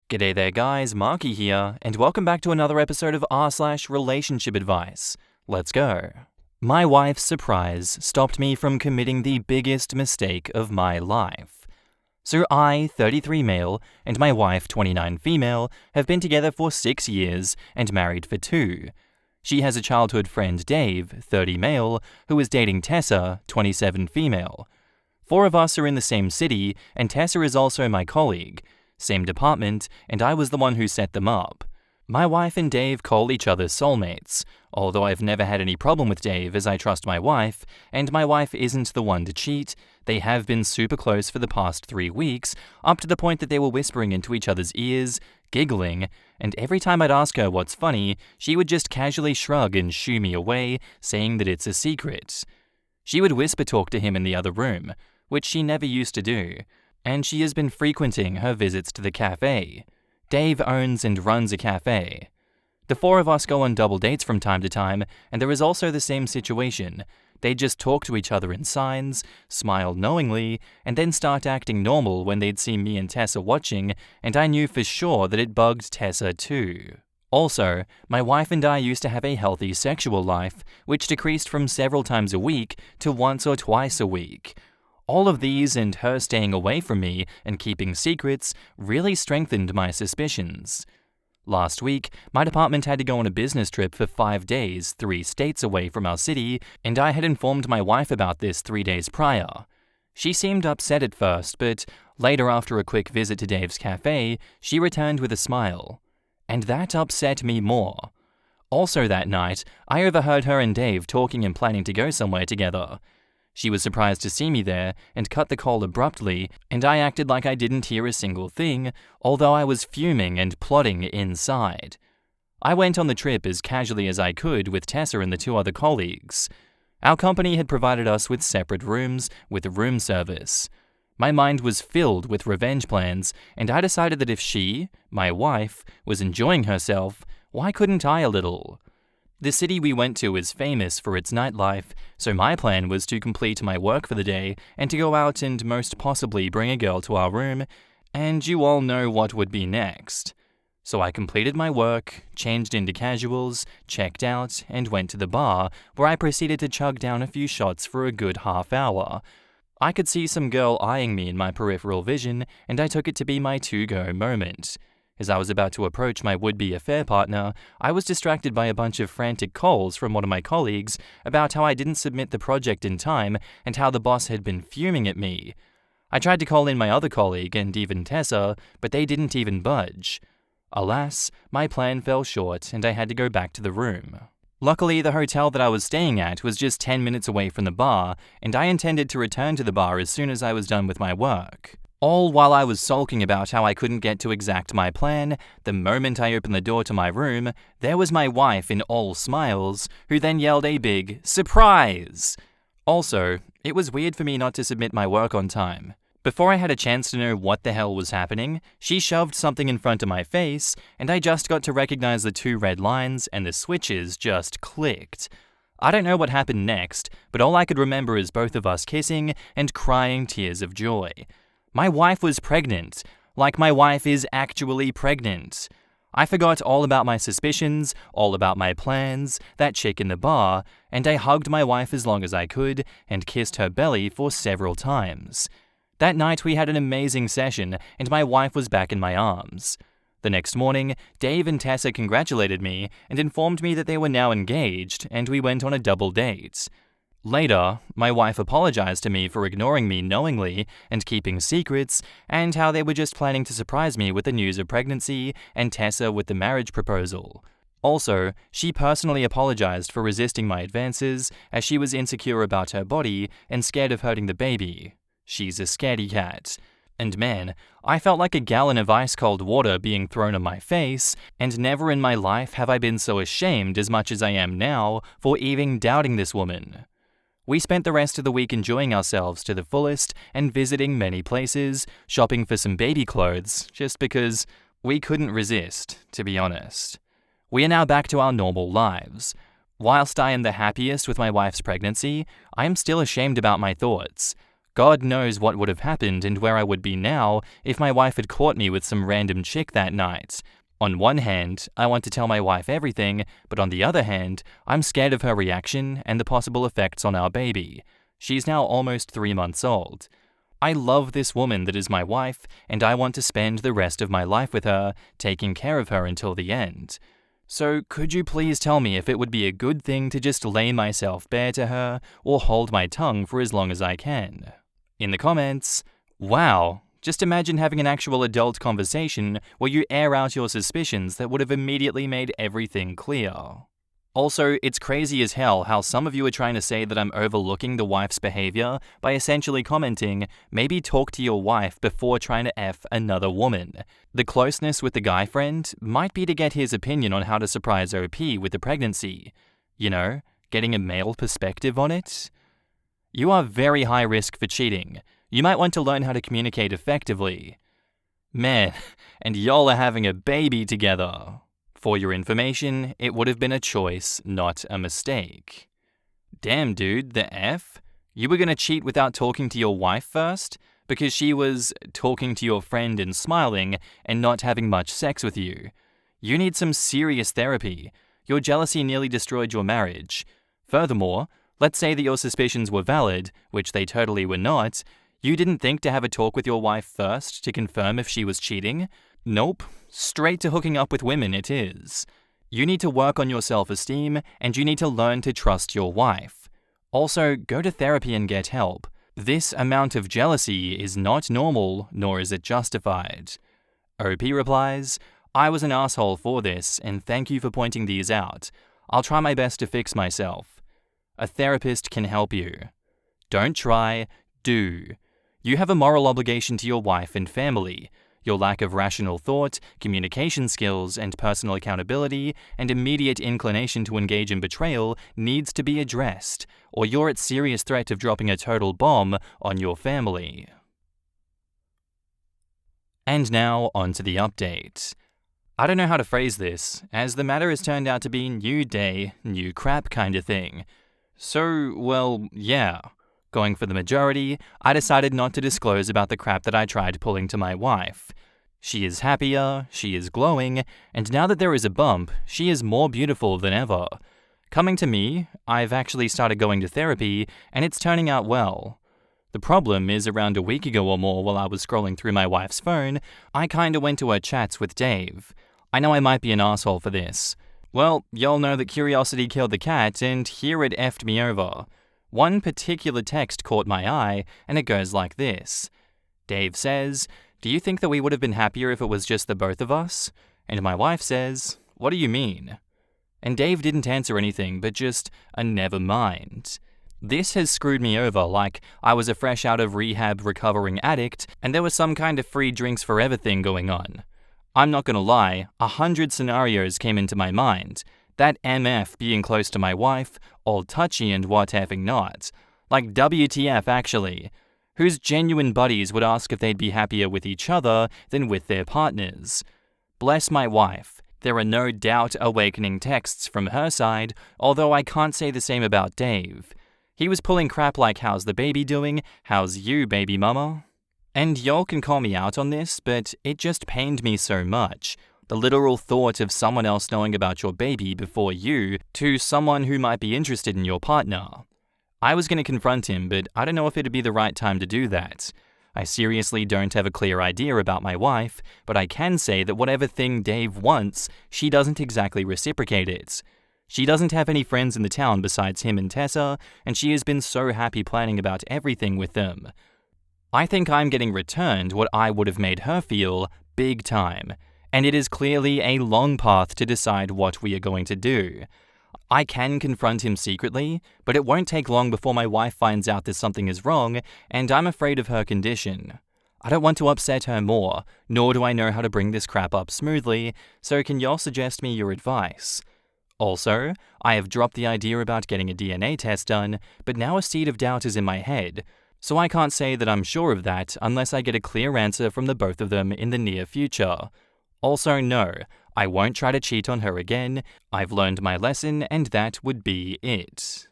G'day there guys, Marky here, and welcome back to another episode of r/relationship advice. Let's go. My wife's surprise stopped me from committing the biggest mistake of my life. So I, 33 male, and my wife, 29 female, have been together for 6 years and married for 2. She has a childhood friend, Dave, 30 male, who is dating Tessa, 27 female. 4 of us are in the same city, and Tessa is also my colleague. Same department, and I was the one who set them up. My wife and Dave call each other soulmates, although I've never had any problem with Dave as I trust my wife, and my wife isn't the one to cheat. They have been super close for the past 3 weeks, up to the point that they were whispering into each other's ears, giggling, and every time I'd ask her what's funny, she would just casually shrug and shoo me away, saying that it's a secret. She would whisper talk to him in the other room, which she never used to do. And she has been frequenting her visits to the cafe. Dave owns and runs a cafe. The 4 of us go on double dates from time to time, and there is also the same situation. They just talk to each other in signs, smile knowingly, and then start acting normal when they'd see me and Tessa watching, and I knew for sure that it bugged Tessa too. Also, my wife and I used to have a healthy sexual life, which decreased from several times a week to once or twice a week. All of these and her staying away from me and keeping secrets really strengthened my suspicions. Last week, my department had to go on a business trip for 5 days, 3 states away from our city, and I had informed my wife about this 3 days prior. She seemed upset at first, but later after a quick visit to Dave's cafe, she returned with a smile. And that upset me more. Also that night, I overheard her and Dave talking and planning to go somewhere together. She was surprised to see me there and cut the call abruptly, and I acted like I didn't hear a single thing, although I was fuming and plotting inside. I went on the trip as casually as I could with Tessa and the 2 other colleagues. Our company had provided us with separate rooms with room service. My mind was filled with revenge plans, and I decided that if she, my wife, was enjoying herself, why couldn't I a little? The city we went to is famous for its nightlife, so my plan was to complete my work for the day and to go out and most possibly bring a girl to our room, and you all know what would be next. So I completed my work, changed into casuals, checked out, and went to the bar, where I proceeded to chug down a few shots for a good half hour. I could see some girl eyeing me in my peripheral vision, and I took it to be my to-go moment. As I was about to approach my would-be affair partner, I was distracted by a bunch of frantic calls from one of my colleagues about how I didn't submit the project in time and how the boss had been fuming at me. I tried to call in my other colleague and even Tessa, but they didn't even budge. Alas, my plan fell short and I had to go back to the room. Luckily, the hotel that I was staying at was just 10 minutes away from the bar, and I intended to return to the bar as soon as I was done with my work. All while I was sulking about how I couldn't get to exact my plan, the moment I opened the door to my room, there was my wife in all smiles, who then yelled a big surprise! Also, it was weird for me not to submit my work on time. Before I had a chance to know what the hell was happening, she shoved something in front of my face, and I just got to recognize the 2 red lines and the switches just clicked. I don't know what happened next, but all I could remember is both of us kissing and crying tears of joy. My wife was pregnant, like my wife is actually pregnant. I forgot all about my suspicions, all about my plans, that chick in the bar, and I hugged my wife as long as I could and kissed her belly for several times. That night we had an amazing session, and my wife was back in my arms. The next morning, Dave and Tessa congratulated me and informed me that they were now engaged, and we went on a double date. Later, my wife apologized to me for ignoring me knowingly and keeping secrets, and how they were just planning to surprise me with the news of pregnancy and Tessa with the marriage proposal. Also, she personally apologized for resisting my advances, as she was insecure about her body and scared of hurting the baby. She's a scaredy cat. And man, I felt like a gallon of ice-cold water being thrown on my face, and never in my life have I been so ashamed as much as I am now for even doubting this woman. We spent the rest of the week enjoying ourselves to the fullest and visiting many places, shopping for some baby clothes, just because we couldn't resist, to be honest. We are now back to our normal lives. Whilst I am the happiest with my wife's pregnancy, I am still ashamed about my thoughts. God knows what would have happened and where I would be now if my wife had caught me with some random chick that night. On one hand, I want to tell my wife everything, but on the other hand, I'm scared of her reaction and the possible effects on our baby. She's now almost 3 months old. I love this woman that is my wife, and I want to spend the rest of my life with her, taking care of her until the end. So could you please tell me if it would be a good thing to just lay myself bare to her, or hold my tongue for as long as I can? In the comments, wow, just imagine having an actual adult conversation where you air out your suspicions that would have immediately made everything clear. Also, it's crazy as hell how some of you are trying to say that I'm overlooking the wife's behavior by essentially commenting, maybe talk to your wife before trying to F another woman. The closeness with the guy friend might be to get his opinion on how to surprise OP with the pregnancy. You know, getting a male perspective on it. You are very high risk for cheating. You might want to learn how to communicate effectively. Man, and y'all are having a baby together. For your information, it would have been a choice, not a mistake. Damn, dude, the F? You were gonna cheat without talking to your wife first? Because she was talking to your friend and smiling and not having much sex with you. You need some serious therapy. Your jealousy nearly destroyed your marriage. Furthermore, let's say that your suspicions were valid, which they totally were not. You didn't think to have a talk with your wife first to confirm if she was cheating? Nope, straight to hooking up with women it is. You need to work on your self-esteem, and you need to learn to trust your wife. Also, go to therapy and get help. This amount of jealousy is not normal, nor is it justified. OP replies, I was an asshole for this, and thank you for pointing these out. I'll try my best to fix myself. A therapist can help you. Don't try, do. You have a moral obligation to your wife and family. Your lack of rational thought, communication skills, and personal accountability, and immediate inclination to engage in betrayal needs to be addressed, or you're at serious threat of dropping a total bomb on your family. And now, on to the update. I don't know how to phrase this, as the matter has turned out to be new day, new crap kind of thing. So, well, yeah. Going for the majority, I decided not to disclose about the crap that I tried pulling to my wife. She is happier, she is glowing, and now that there is a bump, she is more beautiful than ever. Coming to me, I've actually started going to therapy, and it's turning out well. The problem is around a week ago or more while I was scrolling through my wife's phone, I kinda went to her chats with Dave. I know I might be an asshole for this. Well, y'all know that curiosity killed the cat, and here it effed me over. One particular text caught my eye, and it goes like this. Dave says, do you think that we would have been happier if it was just the both of us? And my wife says, what do you mean? And Dave didn't answer anything, but just a never mind. This has screwed me over like I was a fresh out of rehab recovering addict, and there was some kind of free drinks forever thing going on. I'm not gonna lie, 100 scenarios came into my mind. That MF being close to my wife, all touchy and what effing not. Like WTF actually. Whose genuine buddies would ask if they'd be happier with each other than with their partners? Bless my wife. There are no doubt awakening texts from her side, although I can't say the same about Dave. He was pulling crap like how's the baby doing, how's you baby mama? And y'all can call me out on this, but it just pained me so much. The literal thought of someone else knowing about your baby before you to someone who might be interested in your partner. I was going to confront him, but I don't know if it'd be the right time to do that. I seriously don't have a clear idea about my wife, but I can say that whatever thing Dave wants, she doesn't exactly reciprocate it. She doesn't have any friends in the town besides him and Tessa, and she has been so happy planning about everything with them. I think I'm getting returned what I would have made her feel big time. And it is clearly a long path to decide what we are going to do. I can confront him secretly, but it won't take long before my wife finds out that something is wrong, and I'm afraid of her condition. I don't want to upset her more, nor do I know how to bring this crap up smoothly, so can y'all suggest me your advice? Also, I have dropped the idea about getting a DNA test done, but now a seed of doubt is in my head, so I can't say that I'm sure of that unless I get a clear answer from the both of them in the near future. Also, no, I won't try to cheat on her again. I've learned my lesson, and that would be it.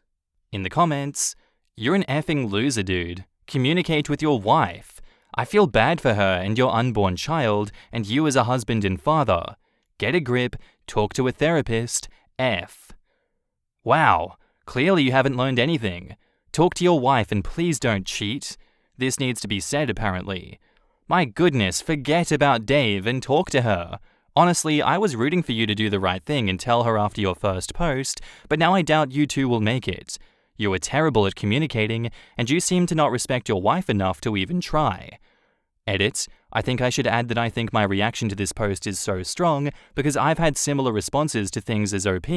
In the comments, you're an effing loser, dude. Communicate with your wife. I feel bad for her and your unborn child, and you as a husband and father. Get a grip, talk to a therapist, F. Wow, clearly you haven't learned anything. Talk to your wife and please don't cheat. This needs to be said, apparently. My goodness, forget about Dave and talk to her. Honestly, I was rooting for you to do the right thing and tell her after your first post, but now I doubt you two will make it. You are terrible at communicating, and you seem to not respect your wife enough to even try. Edit. I think I should add that I think my reaction to this post is so strong because I've had similar responses to things as OP,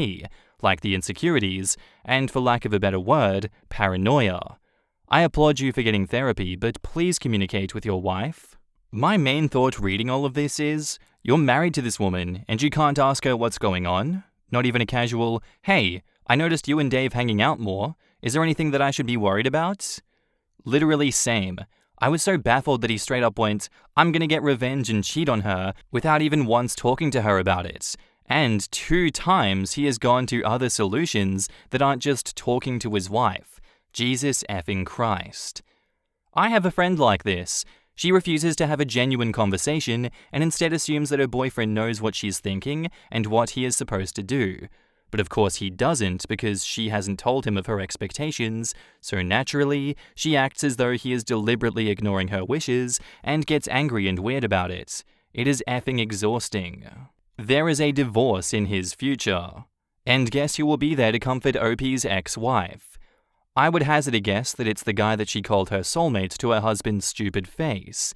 like the insecurities, and for lack of a better word, paranoia. I applaud you for getting therapy, but please communicate with your wife. My main thought reading all of this is, you're married to this woman, and you can't ask her what's going on? Not even a casual, hey, I noticed you and Dave hanging out more. Is there anything that I should be worried about? Literally same. I was so baffled that he straight up went, I'm gonna get revenge and cheat on her, without even once talking to her about it. And 2 times he has gone to other solutions that aren't just talking to his wife. Jesus effing Christ. I have a friend like this. She refuses to have a genuine conversation and instead assumes that her boyfriend knows what she's thinking and what he is supposed to do. But of course he doesn't because she hasn't told him of her expectations, so naturally, she acts as though he is deliberately ignoring her wishes and gets angry and weird about it. It is effing exhausting. There is a divorce in his future. And guess who will be there to comfort OP's ex-wife? I would hazard a guess that it's the guy that she called her soulmate to her husband's stupid face,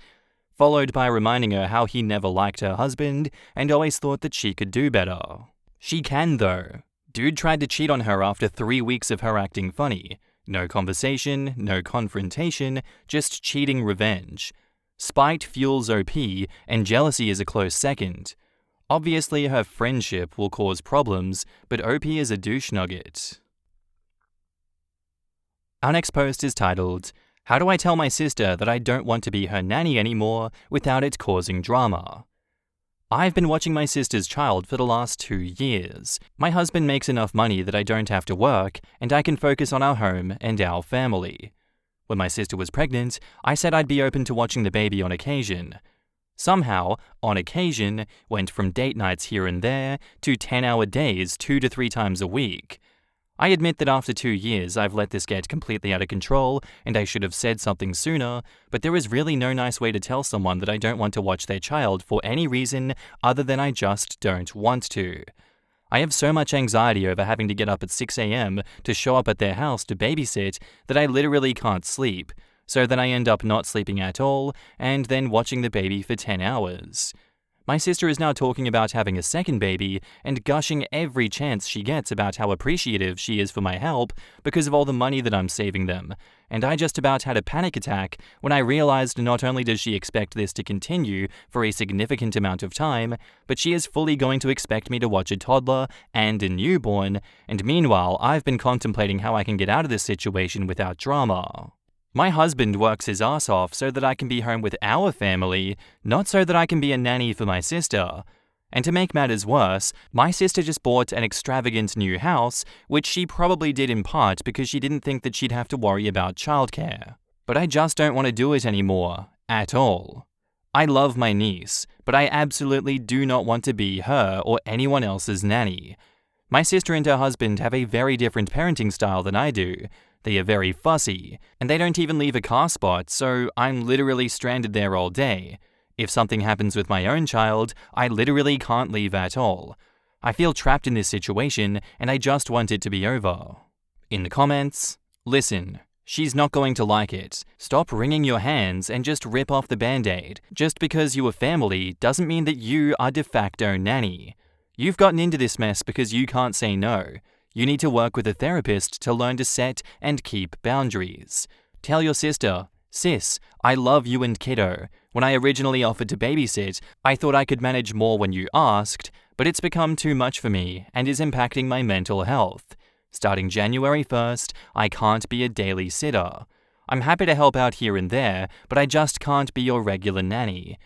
followed by reminding her how he never liked her husband and always thought that she could do better. She can though. Dude tried to cheat on her after 3 weeks of her acting funny. No conversation, no confrontation, just cheating revenge. Spite fuels OP, and jealousy is a close second. Obviously her friendship will cause problems, but OP is a douche nugget. Our next post is titled, How do I tell my sister that I don't want to be her nanny anymore without it causing drama? I've been watching my sister's child for the last 2 years. My husband makes enough money that I don't have to work, and I can focus on our home and our family. When my sister was pregnant, I said I'd be open to watching the baby on occasion. Somehow, on occasion, went from date nights here and there to 10-hour days 2 to 3 times a week. I admit that after 2 years, I've let this get completely out of control, and I should have said something sooner, but there is really no nice way to tell someone that I don't want to watch their child for any reason other than I just don't want to. I have so much anxiety over having to get up at 6 a.m. to show up at their house to babysit that I literally can't sleep, so then I end up not sleeping at all, and then watching the baby for 10 hours. My sister is now talking about having a second baby and gushing every chance she gets about how appreciative she is for my help because of all the money that I'm saving them, and I just about had a panic attack when I realized not only does she expect this to continue for a significant amount of time, but she is fully going to expect me to watch a toddler and a newborn, and meanwhile I've been contemplating how I can get out of this situation without drama. My husband works his ass off so that I can be home with our family, not so that I can be a nanny for my sister. And to make matters worse, my sister just bought an extravagant new house, which she probably did in part because she didn't think that she'd have to worry about childcare. But I just don't want to do it anymore, at all. I love my niece, but I absolutely do not want to be her or anyone else's nanny. My sister and her husband have a very different parenting style than I do. They are very fussy, and they don't even leave a car spot, so I'm literally stranded there all day. If something happens with my own child, I literally can't leave at all. I feel trapped in this situation, and I just want it to be over. In the comments, listen, she's not going to like it. Stop wringing your hands and just rip off the band-aid. Just because you are family doesn't mean that you are de facto nanny. You've gotten into this mess because you can't say no. You need to work with a therapist to learn to set and keep boundaries. Tell your sister, sis, I love you and kiddo. When I originally offered to babysit, I thought I could manage more when you asked, but it's become too much for me and is impacting my mental health. Starting January 1st, I can't be a daily sitter. I'm happy to help out here and there, but I just can't be your regular nanny.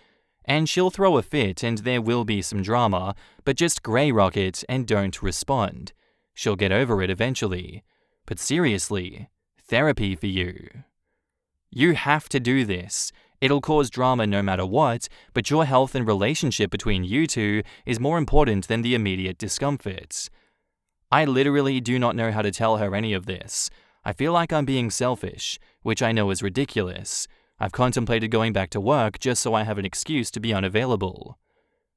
And she'll throw a fit and there will be some drama, but just grey rock it and don't respond. She'll get over it eventually. But seriously, therapy for you. You have to do this. It'll cause drama no matter what, but your health and relationship between you two is more important than the immediate discomfort. I literally do not know how to tell her any of this. I feel like I'm being selfish, which I know is ridiculous. I've contemplated going back to work just so I have an excuse to be unavailable.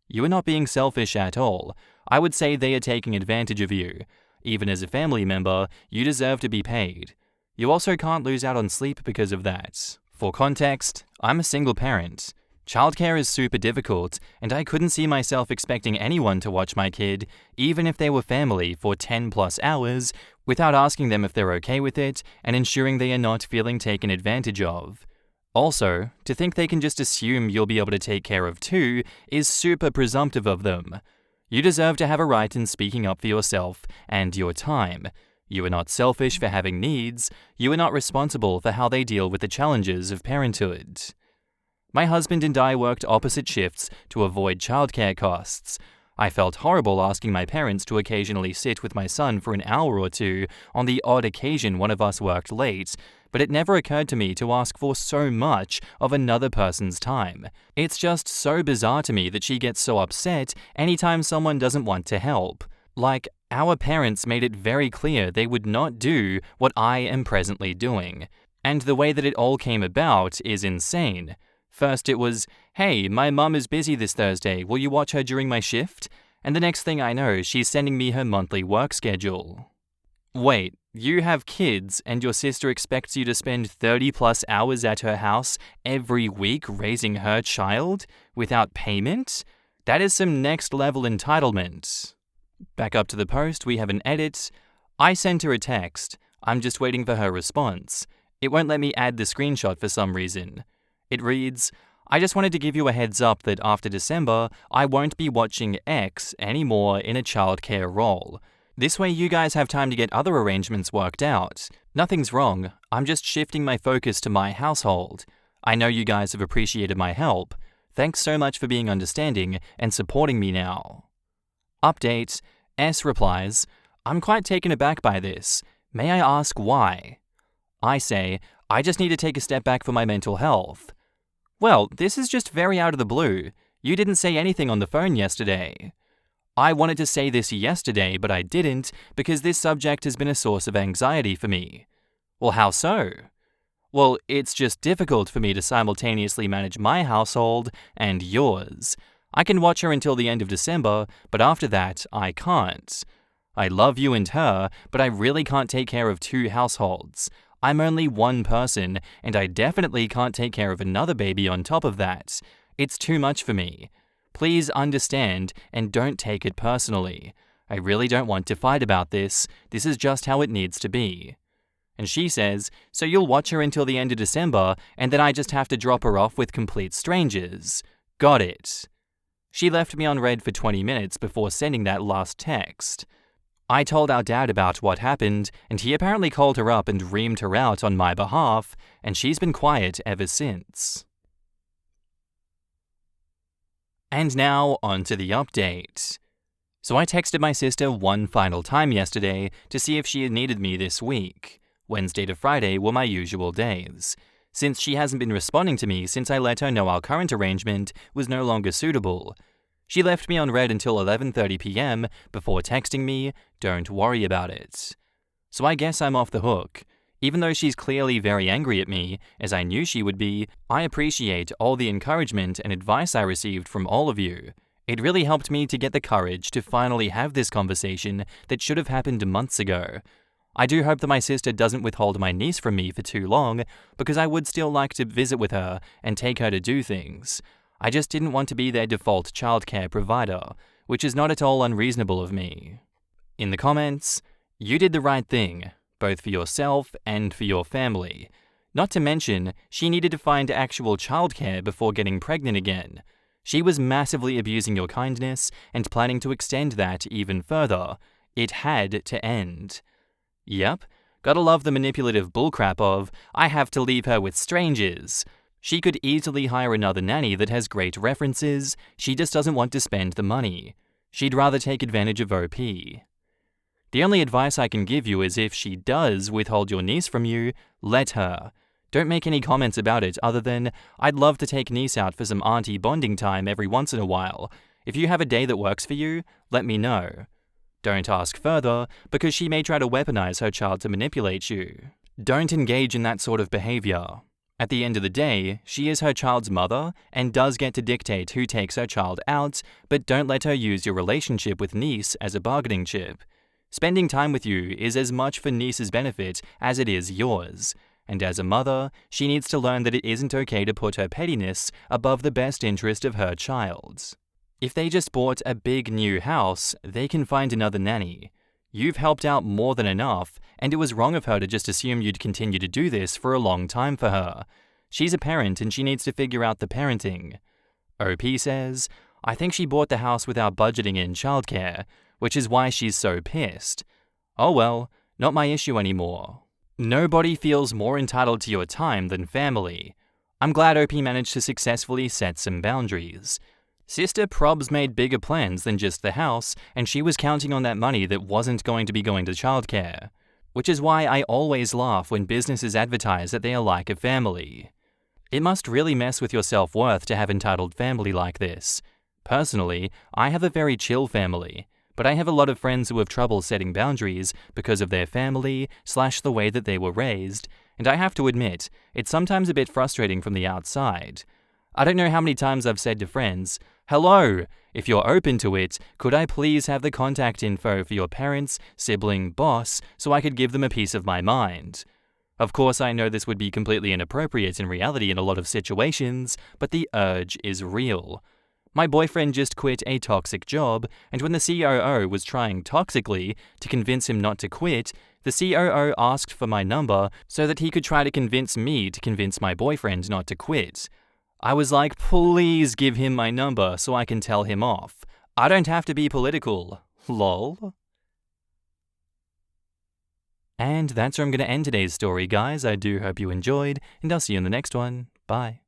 You are not being selfish at all. I would say they are taking advantage of you. Even as a family member, you deserve to be paid. You also can't lose out on sleep because of that. For context, I'm a single parent. Childcare is super difficult, and I couldn't see myself expecting anyone to watch my kid, even if they were family, for 10+ hours, without asking them if they're okay with it and ensuring they are not feeling taken advantage of. Also, to think they can just assume you'll be able to take care of too is super presumptive of them. You deserve to have a right in speaking up for yourself and your time. You are not selfish for having needs. You are not responsible for how they deal with the challenges of parenthood. My husband and I worked opposite shifts to avoid childcare costs. I felt horrible asking my parents to occasionally sit with my son for an hour or two on the odd occasion one of us worked late, but it never occurred to me to ask for so much of another person's time. It's just so bizarre to me that she gets so upset anytime someone doesn't want to help. Like, our parents made it very clear they would not do what I am presently doing. And the way that it all came about is insane. First it was, hey, my mum is busy this Thursday, will you watch her during my shift? And the next thing I know, she's sending me her monthly work schedule. Wait, you have kids and your sister expects you to spend 30+ hours at her house every week raising her child without payment? That is some next level entitlement. Back up to the post, we have an edit. I sent her a text. I'm just waiting for her response. It won't let me add the screenshot for some reason. It reads, I just wanted to give you a heads up that after December, I won't be watching X anymore in a childcare role. This way you guys have time to get other arrangements worked out. Nothing's wrong, I'm just shifting my focus to my household. I know you guys have appreciated my help. Thanks so much for being understanding and supporting me now. Update, S replies, I'm quite taken aback by this. May I ask why? I say, I just need to take a step back for my mental health. Well, this is just very out of the blue. You didn't say anything on the phone yesterday. I wanted to say this yesterday, but I didn't because this subject has been a source of anxiety for me. Well, how so? Well, it's just difficult for me to simultaneously manage my household and yours. I can watch her until the end of December, but after that, I can't. I love you and her, but I really can't take care of 2 households. I'm only one person, and I definitely can't take care of another baby on top of that. It's too much for me. Please understand and don't take it personally. I really don't want to fight about this. This is just how it needs to be. And she says, so you'll watch her until the end of December, and then I just have to drop her off with complete strangers. Got it. She left me on read for 20 minutes before sending that last text. I told our dad about what happened, and he apparently called her up and reamed her out on my behalf, and she's been quiet ever since. And now, on to the update. So I texted my sister one final time yesterday to see if she had needed me this week. Wednesday to Friday were my usual days. Since she hasn't been responding to me since I let her know our current arrangement was no longer suitable. She left me on read until 11:30 p.m. before texting me, don't worry about it. So I guess I'm off the hook. Even though she's clearly very angry at me, as I knew she would be, I appreciate all the encouragement and advice I received from all of you. It really helped me to get the courage to finally have this conversation that should have happened months ago. I do hope that my sister doesn't withhold my niece from me for too long, because I would still like to visit with her and take her to do things. I just didn't want to be their default childcare provider, which is not at all unreasonable of me. In the comments, you did the right thing, both for yourself and for your family. Not to mention, she needed to find actual childcare before getting pregnant again. She was massively abusing your kindness and planning to extend that even further. It had to end. Yep, gotta love the manipulative bullcrap of, I have to leave her with strangers. She could easily hire another nanny that has great references, she just doesn't want to spend the money. She'd rather take advantage of OP. The only advice I can give you is if she does withhold your niece from you, let her. Don't make any comments about it other than, I'd love to take niece out for some auntie bonding time every once in a while. If you have a day that works for you, let me know. Don't ask further, because she may try to weaponize her child to manipulate you. Don't engage in that sort of behavior. At the end of the day, she is her child's mother and does get to dictate who takes her child out, but don't let her use your relationship with niece as a bargaining chip. Spending time with you is as much for niece's benefit as it is yours. And as a mother, she needs to learn that it isn't okay to put her pettiness above the best interest of her child. If they just bought a big new house, they can find another nanny. You've helped out more than enough, and it was wrong of her to just assume you'd continue to do this for a long time for her. She's a parent and she needs to figure out the parenting. OP says, I think she bought the house without budgeting in childcare, which is why she's so pissed. Oh well, not my issue anymore. Nobody feels more entitled to your time than family. I'm glad OP managed to successfully set some boundaries. Sister Probs made bigger plans than just the house, and she was counting on that money that wasn't going to be going to childcare. Which is why I always laugh when businesses advertise that they are like a family. It must really mess with your self-worth to have entitled family like this. Personally, I have a very chill family, but I have a lot of friends who have trouble setting boundaries because of their family/the way that they were raised, and I have to admit, it's sometimes a bit frustrating from the outside. I don't know how many times I've said to friends, hello, if you're open to it, could I please have the contact info for your parents, sibling, boss, so I could give them a piece of my mind? Of course, I know this would be completely inappropriate in reality in a lot of situations, but the urge is real. My boyfriend just quit a toxic job, and when the COO was trying toxically to convince him not to quit, the COO asked for my number so that he could try to convince me to convince my boyfriend not to quit. I was like, please give him my number so I can tell him off. I don't have to be political. Lol. And that's where I'm going to end today's story, guys. I do hope you enjoyed, and I'll see you in the next one. Bye.